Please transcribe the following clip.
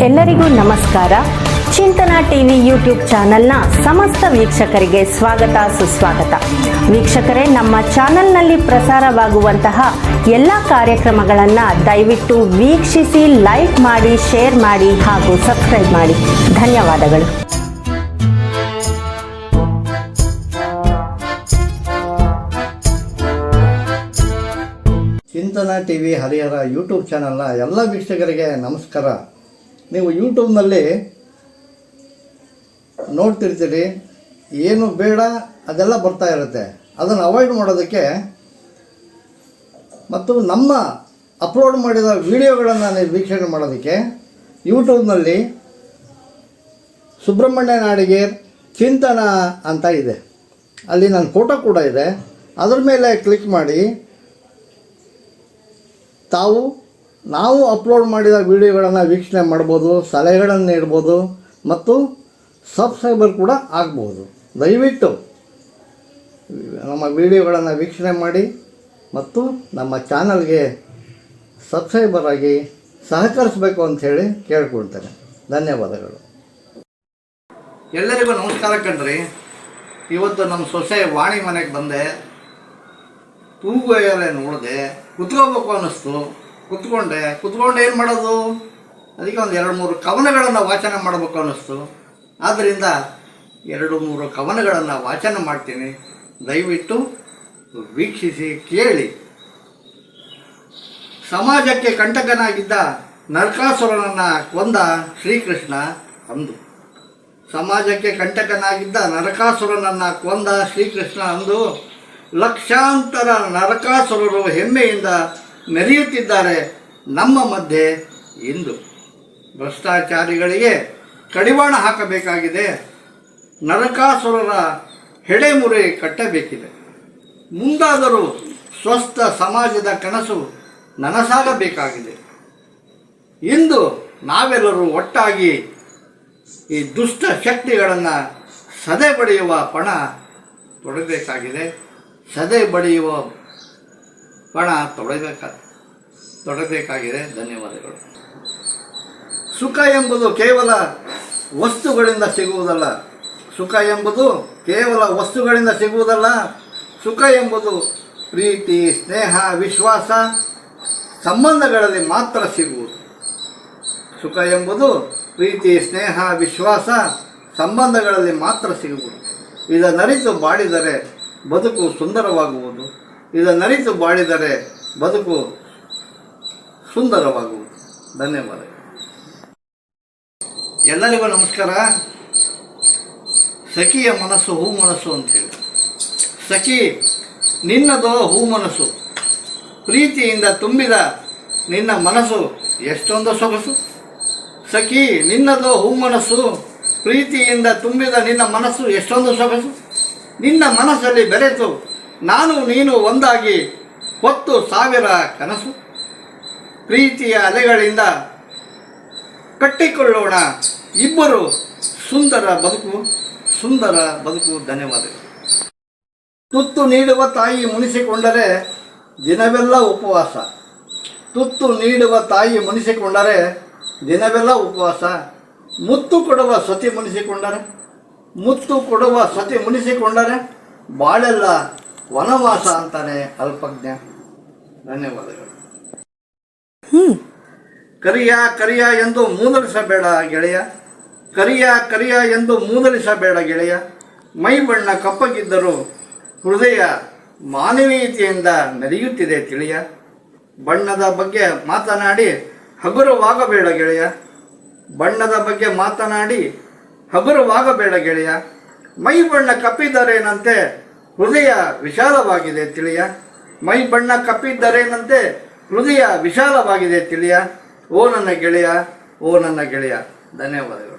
ಎಲ್ಲರಿಗೂ ನಮಸ್ಕಾರ. ಚಿಂತನ ಟಿವಿ ಯೂಟ್ಯೂಬ್ ಚಾನೆಲ್ನ ಸಮಸ್ತ ವೀಕ್ಷಕರಿಗೆ ಸ್ವಾಗತ ಸುಸ್ವಾಗತ. ವೀಕ್ಷಕರೇ, ನಮ್ಮ ಚಾನೆಲ್ನಲ್ಲಿ ಪ್ರಸಾರವಾಗುವಂತಹ ಎಲ್ಲ ಕಾರ್ಯಕ್ರಮಗಳನ್ನು ದಯವಿಟ್ಟು ವೀಕ್ಷಿಸಿ, ಲೈಕ್ ಮಾಡಿ, ಶೇರ್ ಮಾಡಿ ಹಾಗೂ ಸಬ್ಸ್ಕ್ರೈಬ್ ಮಾಡಿ. ಧನ್ಯವಾದಗಳು. ಚಿಂತನ ಟಿವಿ ಹರಿಹರ ಯೂಟ್ಯೂಬ್ ಚಾನಲ್ನ ಎಲ್ಲ ವೀಕ್ಷಕರಿಗೆ ನಮಸ್ಕಾರ. ನೀವು ಯೂಟ್ಯೂಬ್ನಲ್ಲಿ ನೋಡ್ತಿರ್ತೀರಿ, ಏನು ಬೇಡ ಅದೆಲ್ಲ ಬರ್ತಾ ಇರುತ್ತೆ. ಅದನ್ನು ಅವಾಯ್ಡ್ ಮಾಡೋದಕ್ಕೆ ಮತ್ತು ನಮ್ಮ ಅಪ್ಲೋಡ್ ಮಾಡಿದ ವಿಡಿಯೋಗಳನ್ನು ನೀವು ವೀಕ್ಷಣೆ ಮಾಡೋದಕ್ಕೆ ಯೂಟ್ಯೂಬ್ನಲ್ಲಿ ಸುಬ್ರಹ್ಮಣ್ಯ ನಾಡಿಗೇರ್ ಚಿಂತನ ಅಂತ ಇದೆ. ಅಲ್ಲಿ ನನ್ನ ಫೋಟೋ ಕೂಡ ಇದೆ. ಅದ್ರ ಮೇಲೆ ಕ್ಲಿಕ್ ಮಾಡಿ ನಾವು ಅಪ್ಲೋಡ್ ಮಾಡಿದ ವಿಡಿಯೋಗಳನ್ನು ವೀಕ್ಷಣೆ ಮಾಡ್ಬೋದು, ಸಲಹೆಗಳನ್ನು ನೀಡ್ಬೋದು ಮತ್ತು ಸಬ್ಸ್ಕ್ರೈಬರ್ ಕೂಡ ಆಗ್ಬೋದು. ದಯವಿಟ್ಟು ನಮ್ಮ ವಿಡಿಯೋಗಳನ್ನು ವೀಕ್ಷಣೆ ಮಾಡಿ ಮತ್ತು ನಮ್ಮ ಚಾನಲ್ಗೆ ಸಬ್ಸ್ಕ್ರೈಬರ್ ಆಗಿ ಸಹಕರಿಸಬೇಕು ಅಂಥೇಳಿ ಕೇಳ್ಕೊಳ್ತೇನೆ. ಧನ್ಯವಾದಗಳು. ಎಲ್ಲರಿಗೂ ನಮಸ್ಕಾರ ಕಣ್ರಿ. ಇವತ್ತು ನಮ್ಮ ಸೊಸೆ ವಾಣಿ ಮನೆಗೆ ಬಂದೆ. ತೂಗುವೆಯಲ್ಲೇ ನೋಡಿದೆ, ಕುತ್ಕೋಬೇಕು ಅನ್ನಿಸ್ತು. ಕುತ್ಕೊಂಡು ಏನು ಮಾಡೋದು, ಅದಕ್ಕೆ ಒಂದು 2-3 ಕವನಗಳನ್ನು ವಾಚನ ಮಾಡಬೇಕು ಅನ್ನಿಸ್ತು. ಆದ್ದರಿಂದ 2-3 ಕವನಗಳನ್ನು ವಾಚನ ಮಾಡ್ತೀನಿ. ದಯವಿಟ್ಟು ವೀಕ್ಷಿಸಿ, ಕೇಳಿ. ಸಮಾಜಕ್ಕೆ ಕಂಟಕನಾಗಿದ್ದ ನರಕಾಸುರನನ್ನು ಕೊಂದ ಶ್ರೀಕೃಷ್ಣ ಅಂದು. ಸಮಾಜಕ್ಕೆ ಕಂಟಕನಾಗಿದ್ದ ನರಕಾಸುರನನ್ನು ಕೊಂದ ಶ್ರೀಕೃಷ್ಣ ಅಂದು ಲಕ್ಷಾಂತರ ನರಕಾಸುರರು ಹೆಮ್ಮೆಯಿಂದ ಮೆರೆಯುತ್ತಿದ್ದಾರೆ ನಮ್ಮ ಮಧ್ಯೆ ಇಂದು. ಭ್ರಷ್ಟಾಚಾರಿಗಳಿಗೆ ಕಡಿವಾಣ ಹಾಕಬೇಕಾಗಿದೆ. ನರಕಾಸುರರ ಹೆಡೆಮುರಿ ಕಟ್ಟಬೇಕಿದೆ. ಮುಂದಾದರೂ ಸ್ವಸ್ಥ ಸಮಾಜದ ಕನಸು ನನಸಾಗಬೇಕಾಗಿದೆ. ಇಂದು ನಾವೆಲ್ಲರೂ ಒಟ್ಟಾಗಿ ಈ ದುಷ್ಟ ಶಕ್ತಿಗಳನ್ನು ಸದೆ ಬಡಿಯುವ ಪಣ ತೊಡಬೇಕಾಗಿದೆ. ಸದೆ ಬಡಿಯುವ ಪಣ ತೊಡಬೇಕಾಗಿದೆ. ಧನ್ಯವಾದಗಳು. ಸುಖ ಎಂಬುದು ಕೇವಲ ವಸ್ತುಗಳಿಂದ ಸಿಗುವುದಲ್ಲ. ಸುಖ ಎಂಬುದು ಕೇವಲ ವಸ್ತುಗಳಿಂದ ಸಿಗುವುದಲ್ಲ. ಸುಖ ಎಂಬುದು ಪ್ರೀತಿ, ಸ್ನೇಹ, ವಿಶ್ವಾಸ, ಸಂಬಂಧಗಳಲ್ಲಿ ಮಾತ್ರ ಸಿಗುವುದು. ಸುಖ ಎಂಬುದು ಪ್ರೀತಿ, ಸ್ನೇಹ, ವಿಶ್ವಾಸ, ಸಂಬಂಧಗಳಲ್ಲಿ ಮಾತ್ರ ಸಿಗುವುದು. ಇದನ್ನರಿತು ಬಾಳಿದರೆ ಬದುಕು ಸುಂದರವಾಗುವುದು. ಇದನ್ನರಿತು ಬಾಳಿದರೆ ಬದುಕು ಸುಂದರವಾಗುವುದು. ಧನ್ಯವಾದಗಳು. ಎಲ್ಲರಿಗೂ ನಮಸ್ಕಾರ. ಸಖಿಯ ಮನಸ್ಸು ಹೂ ಮನಸ್ಸು ಅಂಥೇಳಿ. ಸಖಿ, ನಿನ್ನದು ಹೂ ಮನಸ್ಸು, ಪ್ರೀತಿಯಿಂದ ತುಂಬಿದ ನಿನ್ನ ಮನಸ್ಸು ಎಷ್ಟೊಂದು ಸೊಗಸು. ಸಖಿ, ನಿನ್ನದು ಹೂ ಮನಸ್ಸು, ಪ್ರೀತಿಯಿಂದ ತುಂಬಿದ ನಿನ್ನ ಮನಸ್ಸು ಎಷ್ಟೊಂದು ಸೊಗಸು. ನಿನ್ನ ಮನಸ್ಸಲ್ಲಿ ಬೆರೆತು ನಾನು ನೀನು ಒಂದಾಗಿ ಹೊತ್ತು 1000 ಕನಸು. ಪ್ರೀತಿಯ ಅಲೆಗಳಿಂದ ಕಟ್ಟಿಕೊಳ್ಳೋಣ ಇಬ್ಬರು ಸುಂದರ ಬದುಕು. ಧನ್ಯವಾದಗಳು. ತುತ್ತು ನೀಡುವ ತಾಯಿ ಮುನಿಸಿಕೊಂಡರೆ ದಿನವೆಲ್ಲ ಉಪವಾಸ. ತುತ್ತು ನೀಡುವ ತಾಯಿ ಮುನಿಸಿಕೊಂಡರೆ ದಿನವೆಲ್ಲ ಉಪವಾಸ. ಮುತ್ತು ಕೊಡುವ ಸತಿ ಮುನಿಸಿಕೊಂಡರೆ ಬಾಳೆಲ್ಲ ವನವಾಸ ಅಂತಾನೆ ಅಲ್ಪಜ್ಞ. ಧನ್ಯವಾದಗಳು. ಕರಿಯ ಎಂದು ಮೂದಲಿಸಬೇಡ ಗೆಳೆಯ. ಕರಿಯ ಎಂದು ಮೂದಲಿಸಬೇಡ ಗೆಳೆಯ. ಮೈ ಬಣ್ಣ ಕಪ್ಪಗಿದ್ದರೂ ಹೃದಯ ಮಾನವೀಯತೆಯಿಂದ ಮೆರೆಯುತ್ತಿದೆ ತಿಳಿಯ. ಬಣ್ಣದ ಬಗ್ಗೆ ಮಾತನಾಡಿ ಹಗುರವಾಗಬೇಡ ಗೆಳೆಯ. ಬಣ್ಣದ ಬಗ್ಗೆ ಮಾತನಾಡಿ ಹಗುರವಾಗಬೇಡ ಗೆಳೆಯ. ಮೈ ಬಣ್ಣ ಕಪ್ಪಿದ್ದರೇನಂತೆ ಹೃದಯ ವಿಶಾಲವಾಗಿದೆ ತಿಳಿಯ. ಮೈ ಬಣ್ಣ ಕಪ್ಪಿದ್ದರೇನಂತೆ ಹೃದಯ ವಿಶಾಲವಾಗಿದೆ ತಿಳಿಯ. ಓ ನನ್ನ ಗೆಳೆಯ. ಧನ್ಯವಾದಗಳು.